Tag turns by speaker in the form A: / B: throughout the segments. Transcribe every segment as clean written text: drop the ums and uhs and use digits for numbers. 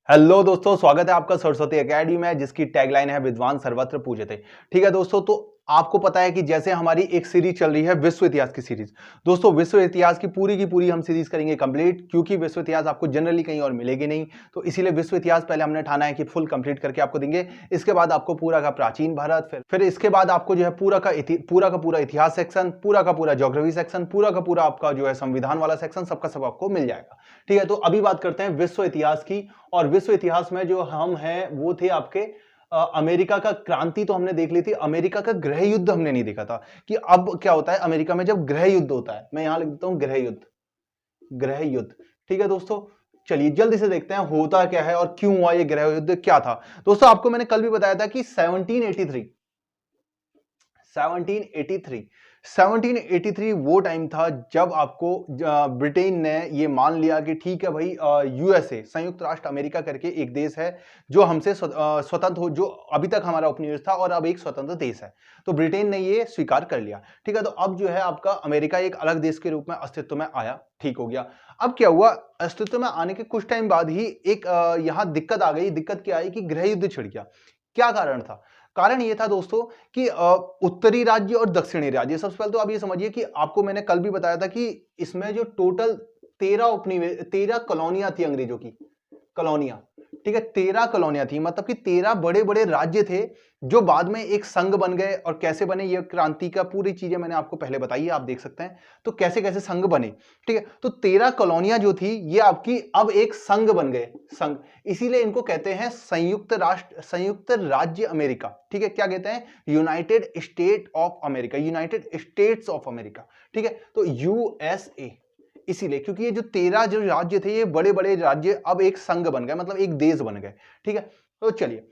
A: Hello दोस्तों, स्वागत है आपका सरस्वती एकेडमी में, जिसकी टैगलाइन है विद्वान सर्वत्र पूज्यते। ठीक है दोस्तों, तो आपको पता है कि जैसे हमारी एक सीरीज चल रही है विश्व इतिहास की सीरीज। दोस्तों, विश्व इतिहास की पूरी हम सीरीज करेंगे कंप्लीट, क्योंकि विश्व इतिहास आपको जनरली कहीं और मिलेगी नहीं। तो इसीलिए विश्व इतिहास पहले हमने ठाना है कि फुल कंप्लीट करके आपको देंगे। इसके बाद आपको पूरा का प्राचीन भारत, फिर इसके बाद आपको जो है पूरा का पूरा इतिहास सेक्शन, पूरा का पूरा ज्योग्राफी सेक्शन, पूरा का पूरा आपका जो है संविधान वाला सेक्शन, सबका सब आपको मिल जाएगा। ठीक है, तो अभी बात करते हैं विश्व इतिहास की। और विश्व इतिहास में जो हम हैं वो थे आपके अमेरिका का क्रांति तो हमने देख ली थी। अमेरिका का गृह युद्ध हमने नहीं देखा था कि अब क्या होता है अमेरिका में जब गृह युद्ध होता है। मैं यहां लिख देता हूं गृह युद्ध, गृह युद्ध। ठीक है दोस्तों, चलिए जल्दी से देखते हैं होता क्या है और क्यों हुआ ये गृह युद्ध, क्या था। दोस्तों, आपको मैंने कल भी बताया था कि 1783 वो टाइम था जब आपको ब्रिटेन ने ये मान लिया कि ठीक है भाई, यूएसए, संयुक्त राष्ट्र अमेरिका करके एक देश है जो हमसे स्वतंत्र हो, जो अभी तक हमारा उपनिवेश था और अब एक स्वतंत्र देश है। तो ब्रिटेन ने ये स्वीकार कर लिया। ठीक है, तो अब जो है आपका अमेरिका एक अलग देश के रूप में अस्तित्व में आया। ठीक हो गया। अब क्या हुआ, अस्तित्व में आने के कुछ टाइम बाद ही एक यहां दिक्कत आ गई। दिक्कत क्या आई कि गृह युद्ध छिड़ गया। क्या कारण था? कारण ये था दोस्तों कि उत्तरी राज्य और दक्षिणी राज्य। सबसे पहले तो आप ये समझिए कि आपको मैंने कल भी बताया था कि इसमें जो टोटल 13 कॉलोनियां थी, अंग्रेजों की कॉलोनियां। ठीक है, 13 कॉलोनियां थी, मतलब कि 13 बड़े बड़े राज्य थे जो बाद में एक संघ बन गए। और कैसे बने, ये क्रांति का पूरी चीजें मैंने आपको पहले बताई है, आप देख सकते हैं। तो कैसे कैसे संघ बने। ठीक है, तो 13 कॉलोनियां जो थी ये आपकी अब एक संघ बन गए, संघ। इसीलिए इनको कहते हैं संयुक्त राष्ट्र, संयुक्त राज्य अमेरिका। ठीक है, क्या कहते हैं? United state of America, United states of America. ठीक है, तो यूएसए। इसीलिए क्योंकि ये जो 13 जो राज्य थे, ये बड़े बड़े राज्य अब एक संघ बन गए, मतलब एक देश बन गए। ठीक है, तो चलिए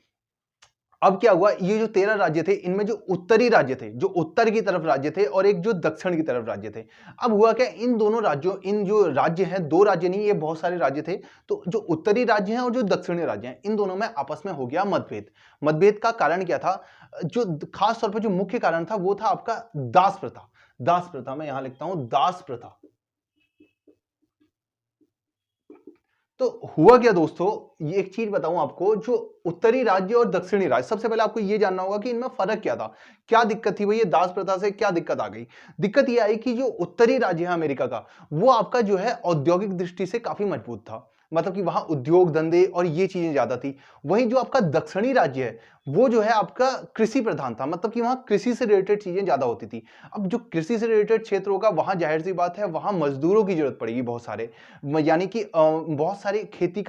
A: अब क्या हुआ, ये जो 13 राज्य थे, इनमें जो उत्तरी राज्य थे, जो उत्तर की तरफ राज्य थे, और एक जो दक्षिण की तरफ राज्य थे। अब हुआ क्या, इन दोनों राज्यों, इन जो राज्य हैं, दो राज्य नहीं, ये बहुत सारे राज्य थे। तो जो उत्तरी राज्य हैं और जो दक्षिणी राज्य हैं, इन दोनों में आपस में हो गया मतभेद। मतभेद का कारण क्या था? जो खास तौर पर जो मुख्य कारण था वो था आपका दास प्रथा। दास प्रथा, मैं यहां लिखता हूं दास प्रथा। तो हुआ क्या दोस्तों, ये एक चीज बताऊं आपको, जो उत्तरी राज्य और दक्षिणी राज्य, सबसे पहले आपको ये जानना होगा कि इनमें फर्क क्या था। क्या दिक्कत थी भाई, ये दास प्रथा से क्या दिक्कत आ गई? दिक्कत ये आई कि जो उत्तरी राज्य है अमेरिका का, वो आपका जो है औद्योगिक दृष्टि से काफी मजबूत था। मतलब कि वहां उद्योग धंधे और ये चीजें ज्यादा थी। वहीं जो आपका दक्षिणी राज्य है, वो जो है आपका कृषि प्रधान था। मतलब कि वहां कृषि से रिलेटेड चीजें ज्यादा होती थी। अब जो कृषि से रिलेटेड क्षेत्र होगा, वहां जाहिर सी बात है, वहां मजदूरों की जरूरत पड़ेगी बहुत सारे। यानी कि बहुत सारे खेती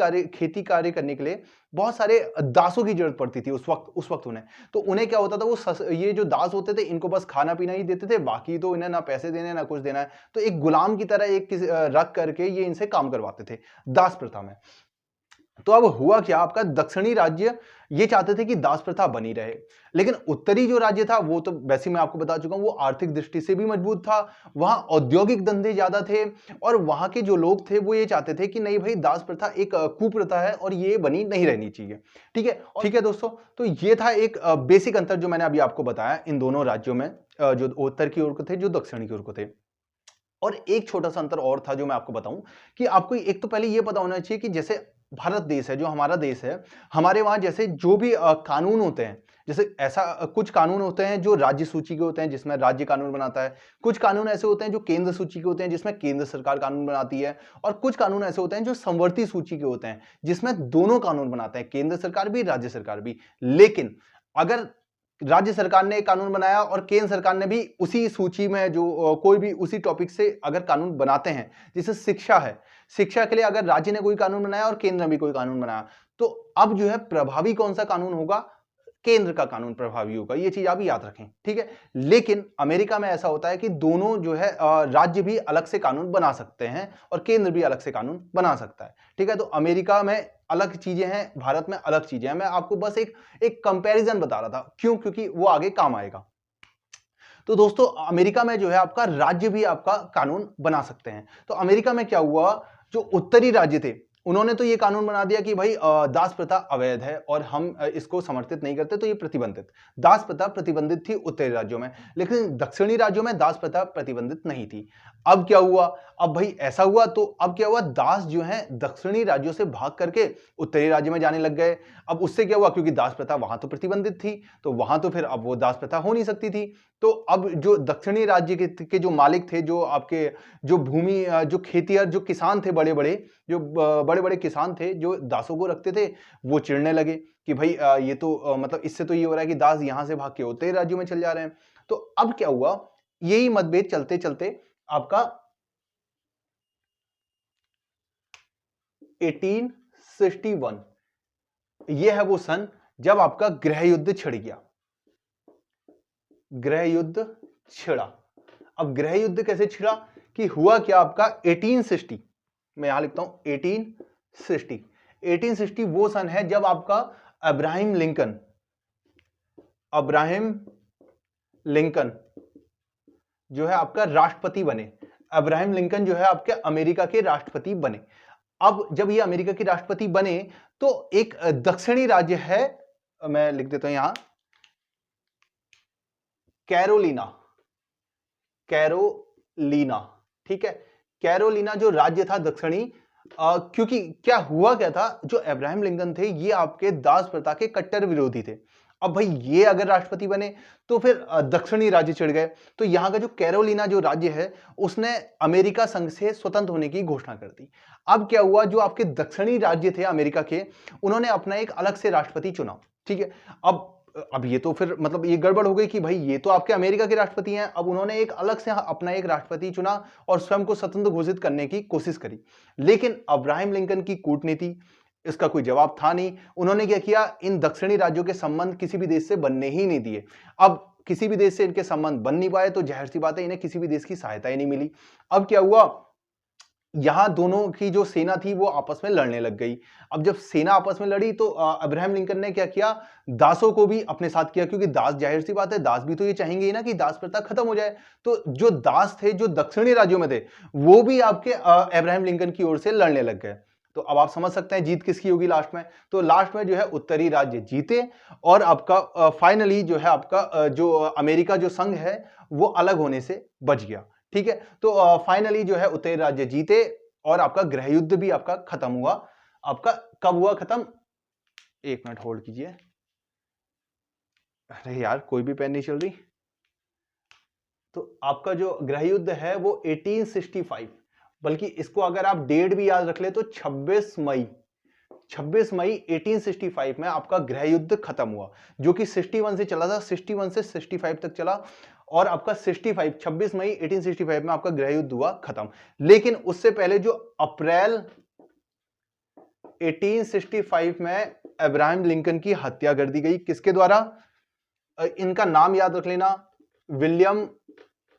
A: कार्य करने के लिए बहुत सारे दासों की जरूरत पड़ती थी उस वक्त उन्हें। तो उन्हें क्या होता था, ये जो दास होते थे, इनको बस खाना पीना ही देते थे, बाकी तो इन्हें ना पैसे देने ना कुछ देना है। तो एक गुलाम की तरह रख करके ये इनसे काम करवाते थे दास प्रथा में। तो अब हुआ क्या, आपका दक्षिणी राज्य ये चाहते थे कि दास प्रथा बनी रहे, लेकिन उत्तरी जो राज्य था वो तो वैसे मैं आपको बता चुका हूं, वो आर्थिक दृष्टि से भी मजबूत था। वहां औद्योगिक धंधे ज्यादा थे, और वहां के जो लोग थे वो ये चाहते थे कि नहीं भाई, दास प्रथा एक कुप्रथा है और ये बनी नहीं रहनी चाहिए। ठीक है, ठीक है दोस्तों, तो ये था एक बेसिक अंतर जो मैंने अभी आपको बताया इन दोनों राज्यों में, जो उत्तर की ओर को थे, जो दक्षिण की ओर को थे। और एक छोटा सा अंतर और था जो मैं आपको बताऊं, कि आपको एक तो पहले ये पता होना चाहिए कि जैसे भारत देश है, जो हमारा देश है, हमारे वहां जैसे जो भी कानून होते हैं, जैसे ऐसा कुछ कानून होते हैं जो राज्य सूची के होते हैं, जिसमें राज्य कानून बनाता है। कुछ कानून ऐसे होते हैं जो केंद्र सूची के होते हैं, जिसमें केंद्र सरकार कानून बनाती है। और कुछ कानून ऐसे होते हैं जो समवर्ती सूची के होते हैं, जिसमें दोनों कानून बनाते हैं, केंद्र सरकार भी, राज्य सरकार भी। लेकिन अगर राज्य सरकार ने एक कानून बनाया और केंद्र सरकार ने भी उसी सूची में जो कोई भी उसी टॉपिक से अगर कानून बनाते हैं, जैसे शिक्षा है, शिक्षा के लिए अगर राज्य ने कोई कानून बनाया और केंद्र ने भी कोई कानून बनाया, तो अब जो है प्रभावी कौन सा कानून होगा? केंद्र का कानून प्रभावी होगा। ये चीज आप याद रखें। ठीक है, लेकिन अमेरिका में ऐसा होता है कि दोनों जो है राज्य भी अलग से कानून बना सकते हैं और केंद्र भी अलग से कानून बना सकता है। ठीक है, तो अमेरिका में अलग चीजें हैं, भारत में अलग चीजें हैं। मैं आपको बस एक कंपैरिजन बता रहा था, क्यों? क्योंकि वो आगे काम आएगा। तो दोस्तों, अमेरिका में जो है आपका राज्य भी आपका कानून बना सकते हैं। तो अमेरिका में क्या हुआ, जो उत्तरी राज्य थे, उन्होंने तो ये कानून बना दिया कि भाई दास प्रथा अवैध है और हम इसको समर्थित नहीं करते, तो ये प्रतिबंधित। दास प्रथा प्रतिबंधित थी उत्तरी राज्यों में, लेकिन दक्षिणी राज्यों में दास प्रथा प्रतिबंधित नहीं थी। अब क्या हुआ? अब भाई ऐसा हुआ तो अब क्या हुआ, दास जो है दक्षिणी राज्यों से भाग करके उत्तरी राज्य में जाने लग गए। अब उससे क्या हुआ, क्योंकि दास प्रथा वहां तो प्रतिबंधित थी, तो वहां तो फिर अब वो दास प्रथा हो नहीं सकती थी। तो अब जो दक्षिणी राज्य के जो मालिक थे, जो आपके जो भूमि जो खेतिहर जो किसान थे, बड़े बड़े जो बड़े बड़े किसान थे जो दासों को रखते थे, वो चिढ़ने लगे कि भाई ये तो मतलब इससे तो ये हो रहा है कि दास यहां से भाग के उत्तरी राज्यों में चल जा रहे हैं। तो अब क्या हुआ, यही मतभेद चलते चलते आपका 1861 ये है वो सन जब आपका गृह युद्ध छिड़ गया। गृह युद्ध छिड़ा। अब गृह युद्ध कैसे छिड़ा कि हुआ क्या, आपका 1860, मैं यहां लिखता हूं 1860 वो सन है जब आपका अब्राहम लिंकन जो है आपका राष्ट्रपति बने। अब्राहम लिंकन जो है आपके अमेरिका के राष्ट्रपति बने। अब जब ये अमेरिका के राष्ट्रपति बने तो एक दक्षिणी राज्य है, मैं लिख देता हूं यहां, कैरोलिना। ठीक है, कैरोलिना जो राज्य था दक्षिणी, क्योंकि क्या हुआ क्या था, जो अब्राहम लिंकन थे ये आपके दास प्रथा के कट्टर विरोधी थे। अब भाई ये अगर राष्ट्रपति बने तो फिर दक्षिणी राज्य चिढ़ गए, तो यहां का जो कैरोलिना जो राज्य है उसने अमेरिका संघ से स्वतंत्र होने की घोषणा कर दी। अब क्या हुआ, जो आपके दक्षिणी राज्य थे अमेरिका के, उन्होंने अपना एक अलग से राष्ट्रपति चुना। ठीक है, अब ये तो फिर मतलब ये गड़बड़ हो गई कि भाई ये तो आपके अमेरिका के राष्ट्रपति हैं, अब उन्होंने एक अलग से अपना एक राष्ट्रपति चुना और स्वयं को स्वतंत्र घोषित करने की कोशिश करी। लेकिन अब्राहम लिंकन की कूटनीति, इसका कोई जवाब था नहीं। उन्होंने क्या किया, इन दक्षिणी राज्यों के संबंध किसी भी देश से बनने ही नहीं दिए। अब किसी भी देश से इनके संबंध बन नहीं पाए तो जाहिर सी बात है इन्हें किसी भी देश की सहायता ही नहीं मिली। अब क्या हुआ, यहां दोनों की जो सेना थी वो आपस में लड़ने लग गई। अब जब सेना आपस में लड़ी तो अब्राहम लिंकन ने क्या किया, दासों को भी अपने साथ किया, क्योंकि दास जाहिर सी बात है दास भी तो ये चाहेंगे ही ना कि दास प्रथा खत्म हो जाए। तो जो दास थे जो दक्षिणी राज्यों में थे वो भी आपके अब्राहम लिंकन की ओर से लड़ने लग गए। तो अब आप समझ सकते हैं जीत किसकी होगी लास्ट में। तो लास्ट में जो है उत्तरी राज्य जीते और आपका फाइनली जो है आपका जो अमेरिका जो संघ है वो अलग होने से बच गया। ठीक है, तो फाइनली जो है उत्तरी राज्य जीते और आपका गृह युद्ध भी आपका खत्म हुआ। आपका कब हुआ खत्म, एक मिनट होल्ड कीजिए, अरे यार कोई भी पेन नहीं चल रही। तो आपका जो गृह युद्ध है वो 1865, बल्कि इसको अगर आप डेट भी याद रख ले तो 26 मई 1865 में आपका गृह युद्ध खत्म हुआ, जो कि 61 से चला था, 61 से 65 तक चला। और आपका 26 मई 1865 में आपका गृह युद्ध हुआ खत्म। लेकिन उससे पहले जो अप्रैल 1865 में अब्राहम लिंकन की हत्या कर दी गई, किसके द्वारा, इनका नाम याद रख लेना, विलियम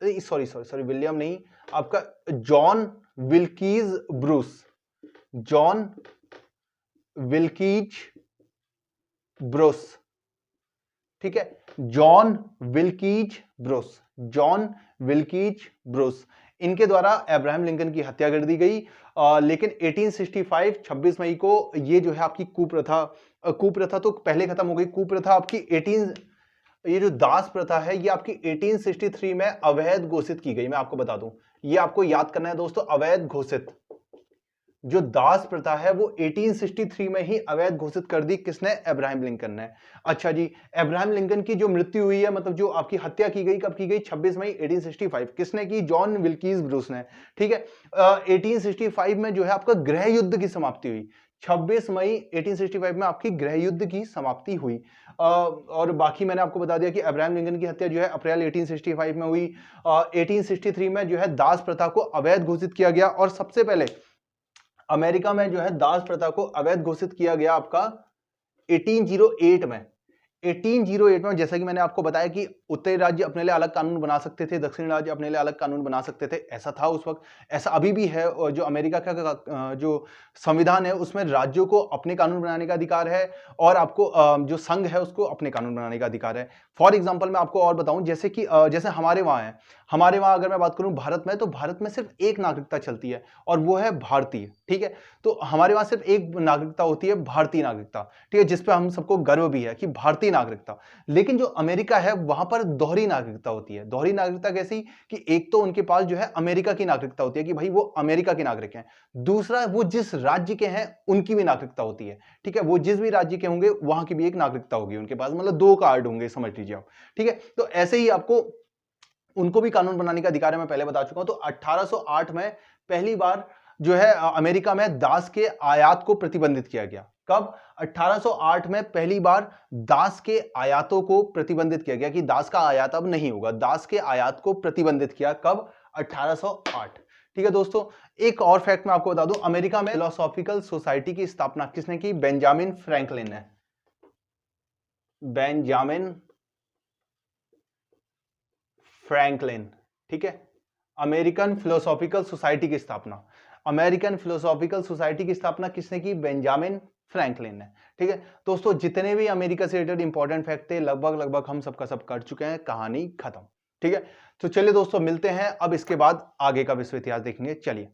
A: विलियम नहीं, आपका जॉन विल्कीज ब्रूस। ठीक है, जॉन विल्कीज ब्रूस, इनके द्वारा अब्राहम लिंकन की हत्या कर दी गई। लेकिन 1865 26 मई को ये जो है आपकी कुप्रथा तो पहले खत्म हो गई। कुप्रथा आपकी ये जो दास प्रथा है ये आपकी 1863 में अवैध घोषित की गई। मैं आपको बता दूं, ये आपको याद करना है दोस्तों, अवैध घोषित जो दास प्रथा है वो 1863 में ही अवैध घोषित कर दी। किसने, अब्राहम लिंकन ने। अच्छा जी, अब्राहम लिंकन की जो मृत्यु हुई है, मतलब जो आपकी हत्या की गई, कब की गई, 26 मई 1865। किसने की, जॉन विल्कीज ब्रूस ने। ठीक है, 1865 में जो है आपका गृह युद्ध की समाप्ति हुई। 26 मई 1865 में आपकी गृह युद्ध की समाप्ति हुई। और बाकी मैंने आपको बता दिया कि अब्राहम लिंकन की हत्या जो है अप्रैल 1865 में हुई। 1863 में जो है दास प्रथा को अवैध घोषित किया गया। और सबसे पहले अमेरिका में जो है दास प्रथा को अवैध घोषित किया गया आपका 1808 में। 1808 में, जैसा कि मैंने आपको बताया कि उत्तरी राज्य अपने लिए अलग कानून बना सकते थे, दक्षिणी राज्य अपने लिए अलग कानून बना सकते थे, ऐसा था उस वक्त, ऐसा अभी भी है। और जो अमेरिका का जो संविधान है उसमें राज्यों को अपने कानून बनाने का अधिकार है और आपको जो संघ है उसको अपने कानून बनाने का अधिकार है। फॉर एग्जाम्पल मैं आपको और बताऊं, जैसे कि जैसे हमारे वहां है, हमारे वहां अगर मैं बात करूं भारत में, तो भारत में सिर्फ एक नागरिकता चलती है और वो है भारतीय, ठीक है। तो हमारे वहां सिर्फ एक नागरिकता होती है, भारतीय नागरिकता, ठीक है, जिसपे हम सबको गर्व भी है कि भारतीय नागरिकता। लेकिन जो अमेरिका है वहां पर दोहरी नागरिकता होती है। दोहरी नागरिकता कैसी, कि एक तो उनके पास जो है अमेरिका की नागरिकता होती है कि भाई वो अमेरिका के नागरिक हैं, दूसरा वो जिस राज्य के हैं उनकी भी नागरिकता होती है, ठीक है, वो जिस भी राज्य के होंगे वहां की भी एक नागरिकता होगी उनके पास, मतलब दो कार्ड होंगे, समझ लीजिए आप, ठीक है। तो ऐसे ही आपको उनको भी कानून बनाने का अधिकार है, मैं पहले बता चुका हूं। तो 1808 में पहली बार जो है अमेरिका में दास के आयात को प्रतिबंधित किया गया। कब? 1808 में पहली बार दास के आयातों को प्रतिबंधित किया गया कि दास का आयात अब नहीं होगा। दास के आयात को प्रतिबंधित किया कब? 1808। ठीक है दोस्तों, एक और फैक्ट मैं आपको बता दूं, अमेरिका में फिलोसॉफिकल सोसाइटी की स्थापना किसने की? बेंजामिन फ्रैंकलिन ने। बेंजामिन फ्रैंकलिन, ठीक है। अमेरिकन फिलोसॉफिकल सोसाइटी की स्थापना, अमेरिकन फिलोसॉफिकल सोसाइटी की स्थापना किसने की? बेंजामिन फ्रैंकलिन ने, ठीक है। दोस्तों जितने भी अमेरिका से रिलेटेड इंपॉर्टेंट फैक्ट थे लगभग लगभग हम सबका सब कर चुके हैं, कहानी खत्म, ठीक है। तो चलिए दोस्तों मिलते हैं अब, इसके बाद आगे का विश्व इतिहास देखेंगे, चलिए।